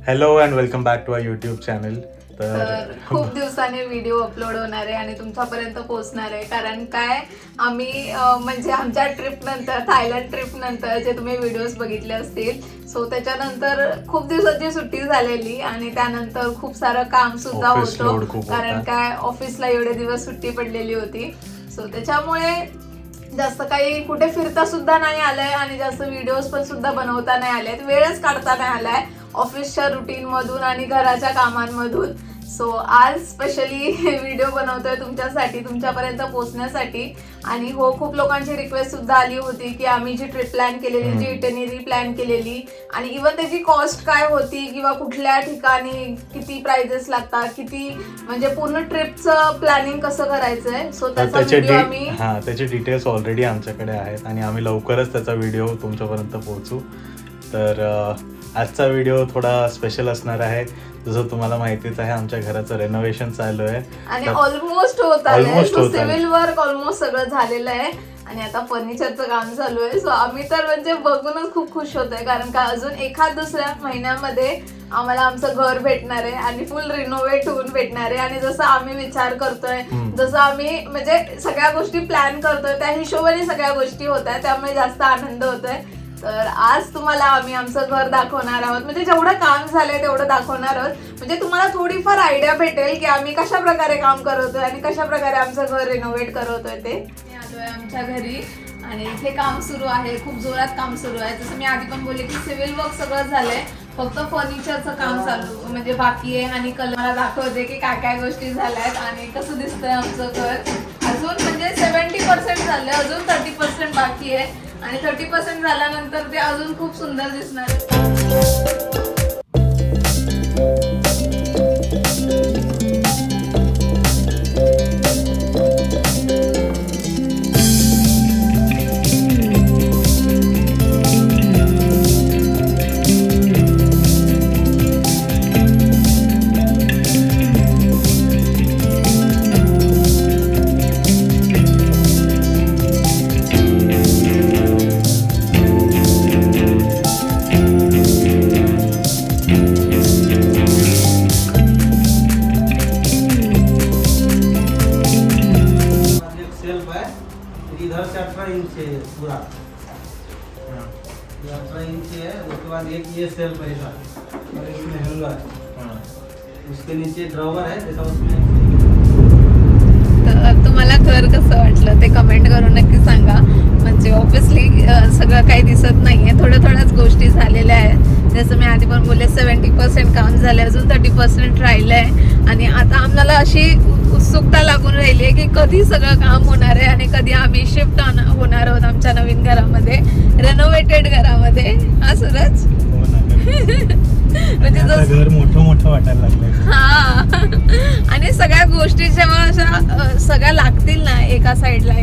Hello and welcome back to our YouTube channel. तर खूप दिवसांनी व्हिडिओ अपलोड होणार आहे आणि तुमच्यापर्यंत पोहोचणार आहे. कारण काय आम्ही म्हणजे आमच्या ट्रिप नंतर थायलंड ट्रिप नंतर जे तुम्ही व्हिडिओज बघितले असतील, सो त्याच्यानंतर खूप दिवसाची सुट्टी झालेली आणि त्यानंतर खूप सारं काम सुद्धा होतं. कारण काय ऑफिसला एवढे दिवस सुट्टी पडलेली होती. सो त्याच्यामुळे जास्त काही कुठे फिरता सुद्धा नाही आलंय आणि जास्त व्हिडिओज पण सुद्धा बनवता नाही आलेत. वेळच काढता नाही आलाय ऑफिसच्या रुटीन मधून आणि घराच्या कामांमधून. सो आज स्पेशली व्हिडिओ बनवतोय तुमच्यासाठी, तुमच्यापर्यंत पोहोचण्यासाठी. आणि हो, खूप लोकांची रिक्वेस्ट सुद्धा आली होती की आम्ही जी ट्रिप प्लॅन केलेली, जी इटिनरी प्लॅन केलेली आणि इव्हन त्याची कॉस्ट काय होती किंवा कुठल्या ठिकाणी किती प्राइजेस लागतात, किती म्हणजे पूर्ण ट्रिपचं प्लॅनिंग कसं करायचंय, सो त्याचा व्हिडिओ आम्ही त्याचे डिटेल्स ऑलरेडी आमच्याकडे आहेत आणि आम्ही लवकरच त्याचा व्हिडिओ तुमच्यापर्यंत पोहोचू. तर आजचा व्हिडिओ थोडा स्पेशल असणार आहे. जसं तुम्हाला माहितीच आहे, आमच्या घराचं रेनोवेशन चालू आहे आणि ऑलमोस्ट होत आलंय. सिव्हिल वर्क ऑलमोस्ट सगळं झालेलं आहे आणि आता फर्निचरचं काम चालू आहे. सो आम्ही तर म्हणजे बघूनच खूप खुश होतोय. कारण का अजून एखाद दुसऱ्या महिन्यामध्ये आम्हाला आमचं घर भेटणार आहे आणि फुल रिनोव्हेट होऊन भेटणार आहे. आणि जसं आम्ही विचार करतोय, जसं आम्ही म्हणजे सगळ्या गोष्टी प्लॅन करतोय, त्या हिशोबाने सगळ्या गोष्टी होत आहेत, त्यामुळे जास्त आनंद होतोय. तर आज तुम्हाला आम्ही आमचं घर दाखवणार आहोत. म्हणजे जेवढं काम झालंय तेवढं दाखवणार आहोत. म्हणजे तुम्हाला थोडीफार आयडिया भेटेल की आम्ही कशा प्रकारे काम करतोय आणि कशा प्रकारे आमचं घर रिनोव्हेट करतोय. ते आलोय आमच्या घरी आणि इथे काम सुरू आहे, खूप जोरात काम सुरू आहे. जसं मी आधी पण बोलले की सिव्हिल वर्क सगळं झालंय, फक्त फर्निचरचं काम चालू म्हणजे बाकी आहे. आणि कलर मला दाखवते की काय काय गोष्टी झाल्यात आणि कसं दिसतंय आमचं घर. अजून म्हणजे 70% झालंय, अजून 30% बाकी आहे आणि 30% झाल्यानंतर ते अजून खूप सुंदर दिसणार आहे. इधर से 18 इंच है पूरा, 18 इंच है. उसके बाद एक ये सेल्फ है इधर और इसमें हैंगर है, उसके नीचे ड्रॉवर है जैसा उसमें. तर तुम्हाला घर कसं वाटलं ते कमेंट करून नक्की सांगा. म्हणजे ऑब्विसली सगळं काही दिसत नाहीये, थोड्याच गोष्टी झालेल्या आहेत. जसं मी आधी पण बोलले 70% काम झालं, अजून 30% राहिलंय. आणि आता आम्हाला अशी उत्सुकता लागून राहिली आहे की कधी सगळं काम होणार आहे आणि कधी आम्ही शिफ्ट होणार आहोत आमच्या नवीन घरामध्ये, रेनोव्हेटेड घरामध्ये. हा सूरज, म्हणजे घर मोठं वाटायला लागलंय. हा, आणि सगळ्या गोष्टी जेव्हा अशा सगळ्या लागतील ना एका साईडला,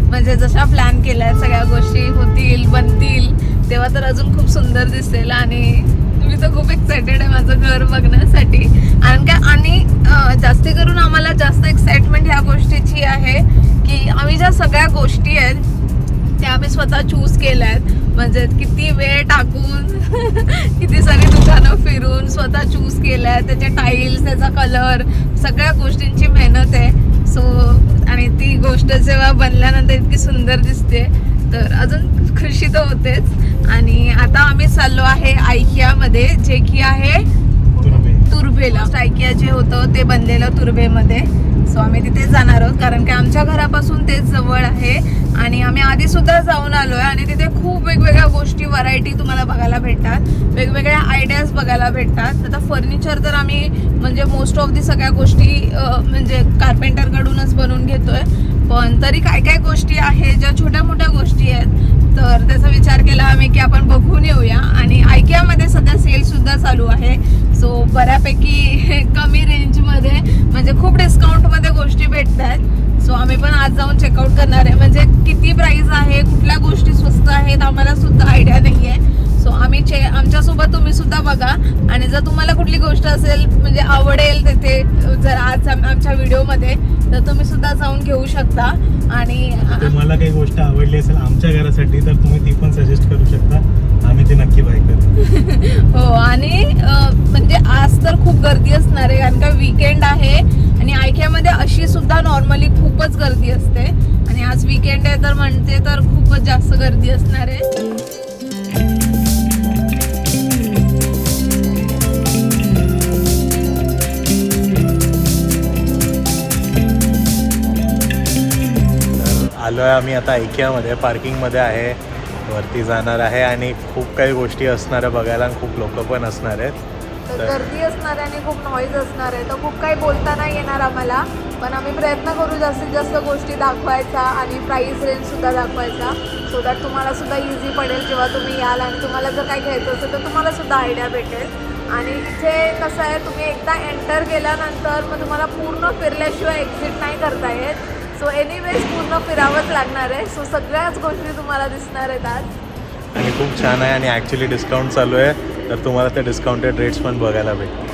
म्हणजे जशा प्लॅन केल्या सगळ्या गोष्टी होतील, बनतील, तेव्हा तर अजून खूप सुंदर दिसेल. आणि मी तर खूप एक्सायटेड आहे माझं घर बघण्यासाठी. आणि जास्ती करून आम्हाला जास्त एक्साइटमेंट ह्या गोष्टीची आहे की आम्ही ज्या सगळ्या गोष्टी आहेत त्या आम्ही स्वतः चूज केल्या आहेत. म्हणजे किती वेळ टाकून किती सारी दुकानं फिरून स्वतः चूज केल्या आहेत. त्याचे टाईल्स, त्याचा कलर, सगळ्या गोष्टींची मेहनत आहे. सो आणि ती गोष्ट जेव्हा बनल्यानंतर इतकी सुंदर दिसते तर अजून खुशी तर होतेच. आणि आता आम्ही चाललो आहे आयकिया मध्ये, जे की आहे तुर्भेला. आयकिया जे होतं ते बनलेलं तुर्भेमध्ये. सो आम्ही तिथे जाणार आहोत कारण की आमच्या घरापासून तेच जवळ आहे आणि आम्ही आधी सुद्धा जाऊन आलोय. आणि तिथे खूप वेगवेगळ्या गोष्टी, व्हरायटी तुम्हाला बघायला भेटतात, वेगवेगळ्या आयडियाज बघायला भेटतात. आता फर्निचर तर आम्ही म्हणजे मोस्ट ऑफ दी सगळ्या गोष्टी म्हणजे कार्पेंटरकडूनच बनवून घेतोय. पण तरी काय काय गोष्टी आहेत ज्या छोट्या मोठ्या गोष्टी आहेत, तर त्याचा विचार केला आम्ही की आपण बघून येऊया. आणि आयकियामध्ये सध्या सेल सुद्धा चालू आहे. सो बऱ्यापैकी कमी रेंजमध्ये म्हणजे खूप डिस्काउंटमध्ये गोष्टी भेटतात. सो आम्ही पण आज जाऊन चेकआउट करणार आहे. म्हणजे किती प्राइस आहे, कुठल्या गोष्टी स्वस्त आहेत, आम्हाला सुद्धा आयडिया नाही आहे. सो आमच्यासोबत तुम्ही सुद्धा बघा. आणि जर तुम्हाला कुठली गोष्ट असेल म्हणजे आवडेल तिथे जर आज आमच्या व्हिडिओमध्ये, तर तुम्ही सुद्धा जाऊन घेऊ शकता. आणि तुम्हाला काही गोष्ट आवडली असेल आमच्या घरासाठी तर तुम्ही ती पण सजेस्ट करू शकता, आम्ही ती नक्की बाय करू. हो. आणि म्हणजे आज तर खूप गर्दी असणार आहे कारण का वीकेंड आहे. आणि आयकियामध्ये अशी सुद्धा नॉर्मली खूपच गर्दी असते आणि आज वीकेंड आहे तर म्हणते तर खूपच जास्त गर्दी असणार आहे. आलोय आम्ही आता IKEAमध्ये, पार्किंगमध्ये आहे, वरती जाणार आहे आणि खूप काही गोष्टी असणार आहे बघायला आणि खूप लोक पण असणार आहेत. तर गर्दी असणार आहे आणि खूप नॉईज असणार आहे, तर खूप काही बोलता नाही येणार आम्हाला. पण आम्ही प्रयत्न करू जास्तीत जास्त गोष्टी दाखवायचा आणि प्राईस रेंजसुद्धा दाखवायचा, सो दॅट तुम्हाला सुद्धा इझी पडेल जेव्हा तुम्ही याल. आणि तुम्हाला जर काही घ्यायचं असेल तर तुम्हाला सुद्धा आयडिया भेटेल. आणि इथे कसं आहे, तुम्ही एकदा एंटर केल्यानंतर मग तुम्हाला पूर्ण फिरल्याशिवाय एक्झिट नाही करता येत. सो एनिवेज पूर्ण फिरावंच लागणार आहे. सो सगळ्याच गोष्टी तुम्हाला दिसणार आहेत आज. आणि खूप छान आहे आणि ॲक्च्युली डिस्काउंट चालू आहे, तर तुम्हाला ते डिस्काउंटेड रेट्स पण बघायला भेटतील.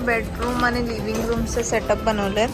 बेडरूम आणि लिव्हिंग रूमचे सेटअप बनवले.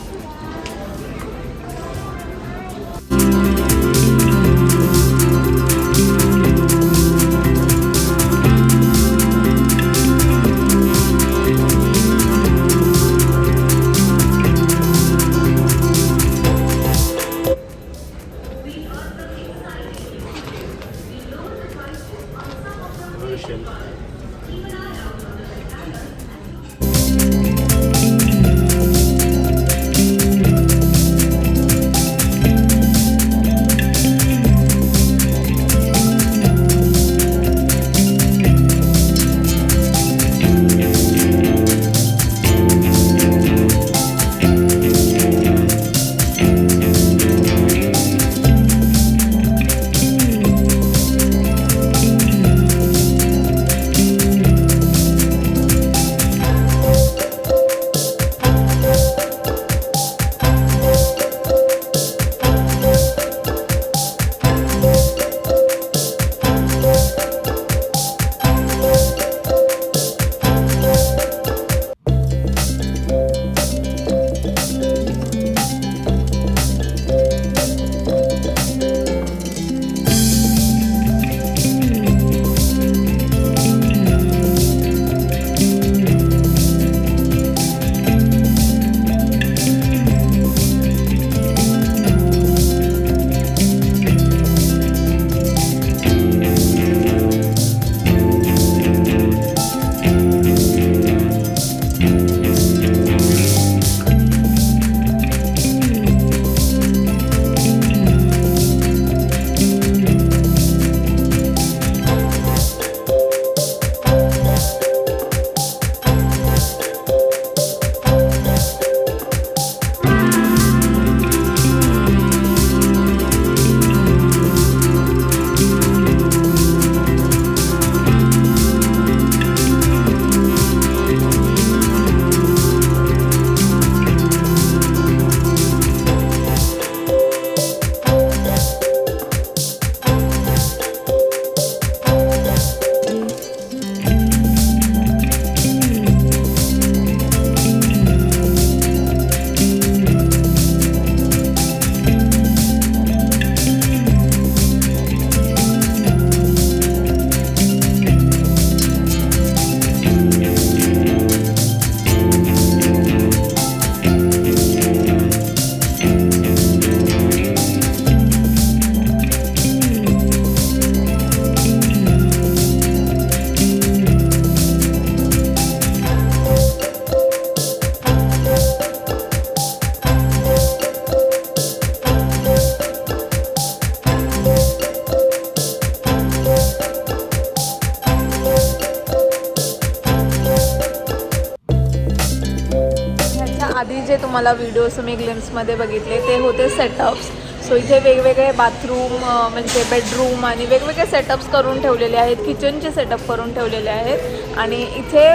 तुम्हाला व्हिडिओज तुम्ही ग्लिम्समध्ये बघितले ते होते सेटअप्स. सो इथे वेगवेगळे बाथरूम म्हणजे बेडरूम आणि वेगवेगळे सेटअप्स करून ठेवलेले आहेत, किचनचे सेटअप करून ठेवलेले आहेत. आणि इथे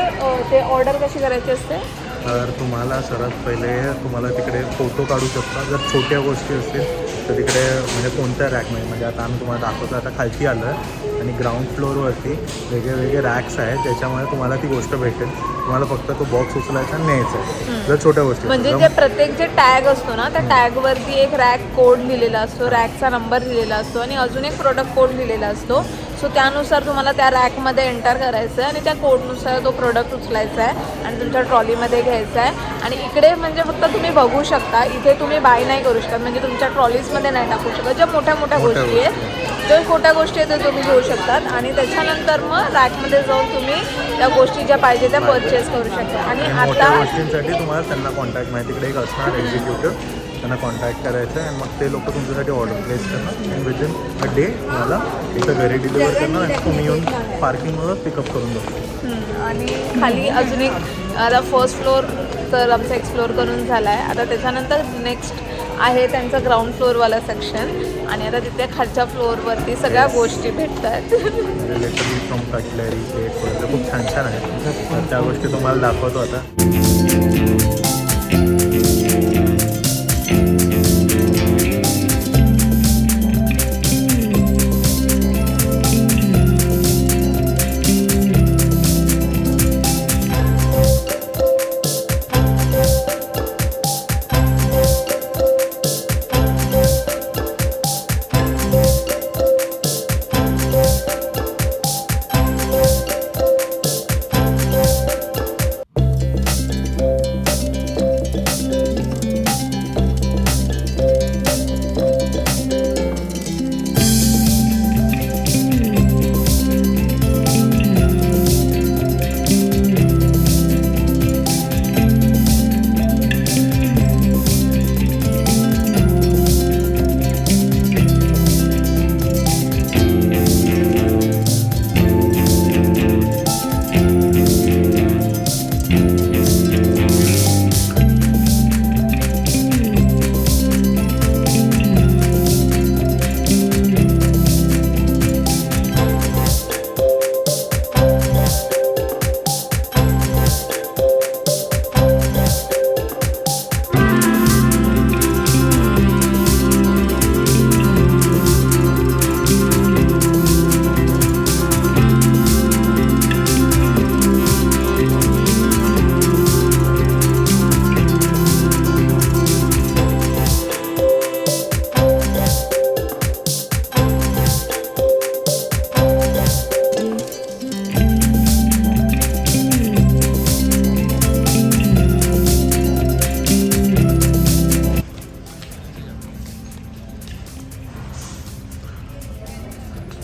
ते ऑर्डर कशी करायची असते? तर तुम्हाला सर्वात पहिले तुम्हाला तिकडे फोटो काढू शकता. जर छोट्या गोष्टी असतील तर तिकडे म्हणजे कोणत्या रॅकमध्ये, म्हणजे आता आम्ही तुम्हाला दाखवतो, आता खालती आलं आहे आणि ग्राउंड फ्लोअरवरती वेगळे रॅक्स आहेत, त्याच्यामुळे तुम्हाला ती गोष्ट भेटेल. तुम्हाला फक्त तो बॉक्स उचलायचा आणि न्यायचा आहे. जर छोट्या गोष्टी म्हणजे जे प्रत्येक जे टॅग असतो ना त्या टॅगवरती एक रॅक कोड लिहिलेला असतो, रॅकचा नंबर लिहिलेला असतो आणि अजून एक प्रोडक्ट कोड लिहिलेला असतो. सो त्यानुसार तुम्हाला त्या रॅकमध्ये एंटर करायचं आहे आणि त्या कोडनुसार तो प्रोडक्ट उचलायचा आहे आणि तुमच्या ट्रॉलीमध्ये घ्यायचा आहे. आणि इकडे म्हणजे फक्त तुम्ही बघू शकता, इथे तुम्ही बाय नाही करू शकत, म्हणजे तुमच्या ट्रॉलीजमध्ये नाही टाकू शकत. ज्या मोठ्या मोठ्या गोष्टी आहेत, ज्या छोट्या गोष्टी आहेत त्या तुम्ही घेऊ शकतात आणि त्याच्यानंतर मग रॅकमध्ये जाऊन तुम्ही त्या गोष्टी ज्या पाहिजे त्या परचेस करू शकता. आणि मोठ्या आता गोष्टींसाठी तुम्हाला त्यांना कॉन्टॅक्ट, माहिती तिकडे एक असणार एक्झिक्युटिव्ह, त्यांना कॉन्टॅक्ट करायचं आणि मग ते लोक तुमच्यासाठी ऑर्डर प्लेस करणार आणि विदिन अ डे तुम्हाला इथं घरी डिलिव्हर करणार आणि तुम्ही येऊन पार्किंगवर पिकअप करून जाऊ. आणि खाली अजून एक आता फर्स्ट फ्लोअर तर आमचा एक्सप्लोअर करून झाला आहे. आता त्याच्यानंतर नेक्स्ट आहे त्यांचं ग्राउंड फ्लोअरवाला सेक्शन आणि आता तिथे खालच्या फ्लोअरवरती सगळ्या गोष्टी भेटतात. लिटरली फ्रॉम कटलरी, प्लेट्स वगैरे खूप छान छान आहेत. तर त्या गोष्टी तुम्हाला दाखवतो आता.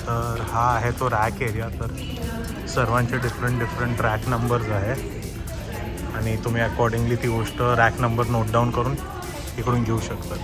तर हा आहे तो रॅक एरिया. तर सर्वांचे डिफरंट रॅक नंबर्स आहे आणि तुम्ही अकॉर्डिंगली ती गोष्ट रॅक नंबर नोट डाऊन करून इकडून घेऊ शकता.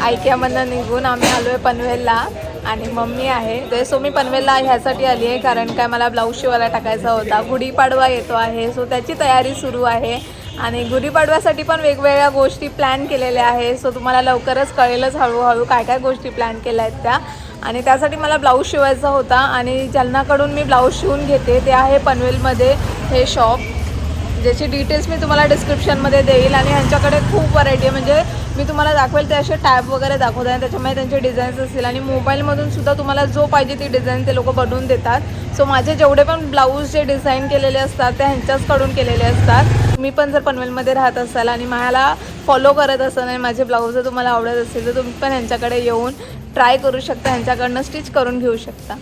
आयकियामधनं निघून आम्ही आलो आहे पनवेलला आणि मम्मी आहे. सो मी पनवेलला ह्यासाठी आली आहे कारण काय मला ब्लाऊज शिवायला टाकायचा होता. गुढीपाडवा येतो आहे, सो त्याची तयारी सुरू आहे आणि गुढीपाडव्यासाठी पण वेगवेगळ्या गोष्टी प्लॅन केलेल्या आहे. सो तुम्हाला लवकरच कळेलच हळूहळू काय काय गोष्टी प्लॅन केल्या आहेत त्या. आणि त्यासाठी मला ब्लाऊज शिवायचा होता आणि ज्यांनाकडून मी ब्लाऊज शिवून घेते ते आहे पनवेलमध्ये हे शॉप, ज्याची डिटेल्स मी तुम्हाला डिस्क्रिप्शनमध्ये देईल. आणि ह्यांच्याकडे खूप व्हरायटी आहे, म्हणजे मी तुम्हाला दाखवेल ते असे टॅब वगैरे दाखवत आहे, त्याच्यामुळे त्यांचे डिझाईन्स असतील आणि मोबाईलमधून सुद्धा तुम्हाला जो पाहिजे ती डिझाईन ते लोक बनवून देतात. सो माझे जेवढे पण ब्लाऊज जे डिझाईन केलेले असतात ते ह्यांच्याचकडून केलेले असतात. मी पण जर पनवेलमध्ये राहत असाल आणि मला फॉलो करत असाल आणि माझे ब्लाऊज जर तुम्हाला आवडत असेल तर तुम्ही पण ह्यांच्याकडे येऊन ट्राय करू शकता, ह्यांच्याकडनं स्टिच करून घेऊ शकता.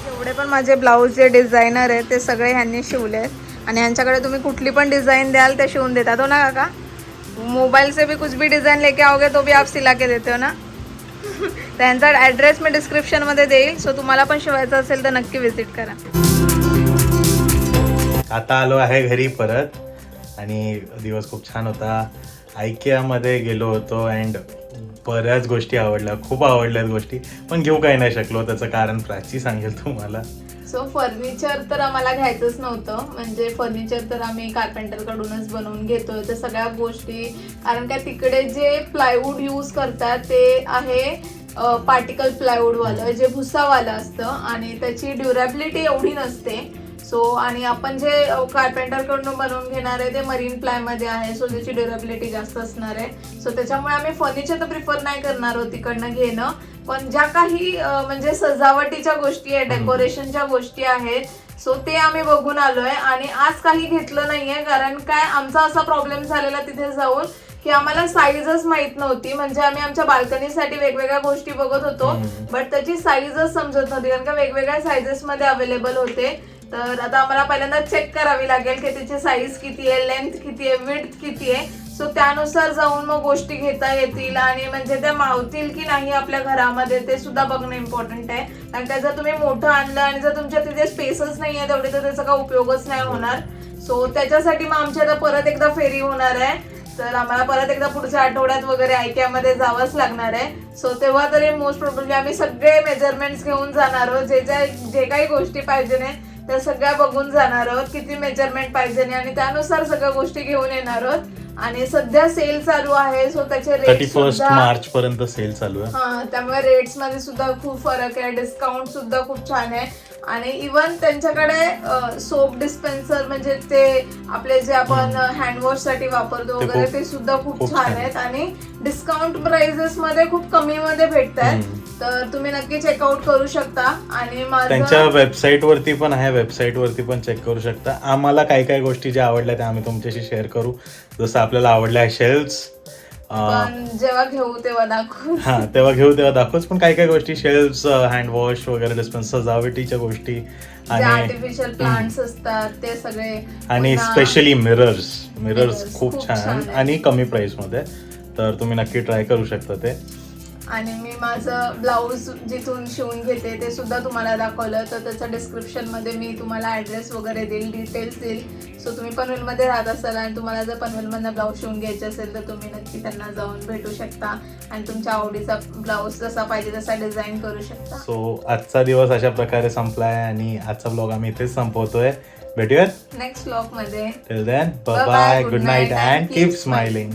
जेवढे पण माझे ब्लाऊज जे डिझायनर आहेत ते सगळे ह्यांनी शिवले आहेत आणि ह्यांच्याकडे तुम्ही कुठली पण डिज़ाइन द्याल ते शिवून देतात हो ना काका. मोबाईल से भी कुछ भी डिज़ाइन लेके आओगे तो भी आप सिला के देते हो ना. त्यांचा ॲड्रेस मी डिस्क्रिप्शनमध्ये देईल, सो तुम्हाला पण शिवायचं असेल तर नक्की व्हिजिट करा. आता आलो आहे घरी परत आणि दिवस खूप छान होता. आयकियामध्ये गेलो होतो अँड बऱ्याच गोष्टी आवडल्या, खूप आवडल्यात गोष्टी, पण घेऊ काही नाही शकलो. त्याचं कारण प्राची सांगेल तुम्हाला. सो फर्निचर तर आम्हाला घ्यायचंच नव्हतं, म्हणजे फर्निचर तर आम्ही कार्पेंटर कडूनच बनवून घेतोय. तर सगळ्या गोष्टी, कारण का तिकडे जे प्लायवूड यूज करतात ते आहे पार्टिकल प्लायवूड वालं, जे भुसावालं असतं आणि त्याची ड्युरेबिलिटी एवढी नसते. सो आणि आपण जे कार्पेंटर कडून बनवून घेणार आहे ते मरीन प्लाय मध्ये आहे, सो त्याची ड्युरेबिलिटी जास्त असणार आहे. सो त्याच्यामुळे आम्ही फर्निचर तर प्रिफर नाही करणार आहोत तिकडनं घेणं, पण ज्या काही म्हणजे सजावटीच्या गोष्टी आहेत, डेकोरेशनच्या गोष्टी आहेत, सो ते आम्ही बघून आलोय. आणि आज काही घेतलं नाहीये, कारण काय आमचा असा प्रॉब्लेम झालेला तिथे जाऊन की आम्हाला साईजच माहित नव्हती. म्हणजे आम्ही आमच्या बाल्कनीसाठी वेगवेगळ्या गोष्टी बघत होतो, बट त्याची साईजच समजत नव्हती, कारण का वेगवेगळ्या साईजेस मध्ये अवेलेबल होते. तर आता आम्हाला पहिल्यांदा चेक करावी लागेल की त्याची साईज किती आहे, लेंथ किती आहे, विड्थ किती आहे. सो त्यानुसार जाऊन मग गोष्टी घेता येतील आणि म्हणजे त्या मावतील की नाही आपल्या घरामध्ये ते सुद्धा बघणं इम्पॉर्टंट आहे. कारण का जर तुम्ही मोठं आणलं आणि जर तुमच्या तिथे स्पेसच नाही आहे तेवढे, तर त्याचा काही उपयोगच नाही होणार. सो त्याच्यासाठी मग आमची आता परत एकदा फेरी होणार आहे. तर आम्हाला परत एकदा पुढच्या आठवड्यात वगैरे आयकियामध्ये जावंच लागणार आहे. सो तेव्हा तरी मोस्ट प्रोबेबली आम्ही सगळे मेजरमेंट्स घेऊन जाणार आहोत, जे काही गोष्टी पाहिजे नाही त्या सगळ्या बघून जाणार आहोत, किती मेजरमेंट पाहिजे आणि त्यानुसार सगळ्या गोष्टी घेऊन येणार आहोत. आणि सध्या सेल चालू आहे, सो त्याचे रेट 31 मार्च पर्यंत सेल चालू आहे. हा, त्यामुळे रेट्स मध्ये सुद्धा खूप फरक आहे, डिस्काउंट सुद्धा खूप छान आहे. आणि इवन त्यांच्याकडे सोप डिस्पेन्सर म्हणजे ते आपले जे आपण हँडवॉश साठी वापरतो वगैरे ते सुद्धा खूप छान आहेत आणि डिस्काउंट प्राइसेस मध्ये खूप कमी मध्ये भेटतात. तर तुम्ही नक्की चेकआउट करू शकता. आणि त्यांच्या वेबसाईट वरती पण आहे, वेबसाईट वरती पण चेक करू शकता. आम्हाला काही काही गोष्टी ज्या आवडल्या त्या आम्ही तुमच्याशी शेअर करू. जसं आपल्याला आवडल्या शेल्फ्स, पण जेव्हा घेऊ तेव्हा दाखवू. हा तेव्हा घेऊ तेव्हा दाखवूच. पण काही काही गोष्टी शेल्फ्स, हँडवॉश वगैरे, डिस्पेन्स, सजावटीच्या गोष्टी आणि आर्टिफिशियल प्लांट्स असतात ते सगळे, आणि स्पेशली मिरर्स खूप छान आणि कमी प्राइस मध्ये. तर तुम्ही नक्की ट्राय करू शकता ते. आणि मी माझं ब्लाऊज जिथून शिवून घेते ते सुद्धा तुम्हाला दाखवलं, तर त्याचं डिस्क्रिप्शन मध्ये मी तुम्हाला ऍड्रेस वगैरे देईल, डिटेल्स देईल. सो तुम्ही पनवेलमध्ये राहत असाल आणि तुम्हाला जर पनवेलमधनं ब्लाऊज शिवून घ्यायचे असेल तर तुम्ही नक्की त्यांना जाऊन भेटू शकता आणि तुमच्या आवडीचा ब्लाऊज जसा पाहिजे तसा डिझाईन करू शकता. सो आजचा दिवस अशा प्रकारे संपलाय आणि आजचा ब्लॉग आम्ही इथेच संपवतोय. भेटूयात नेक्स्ट ब्लॉग मध्ये. Till then bye bye, good night and keep smiling.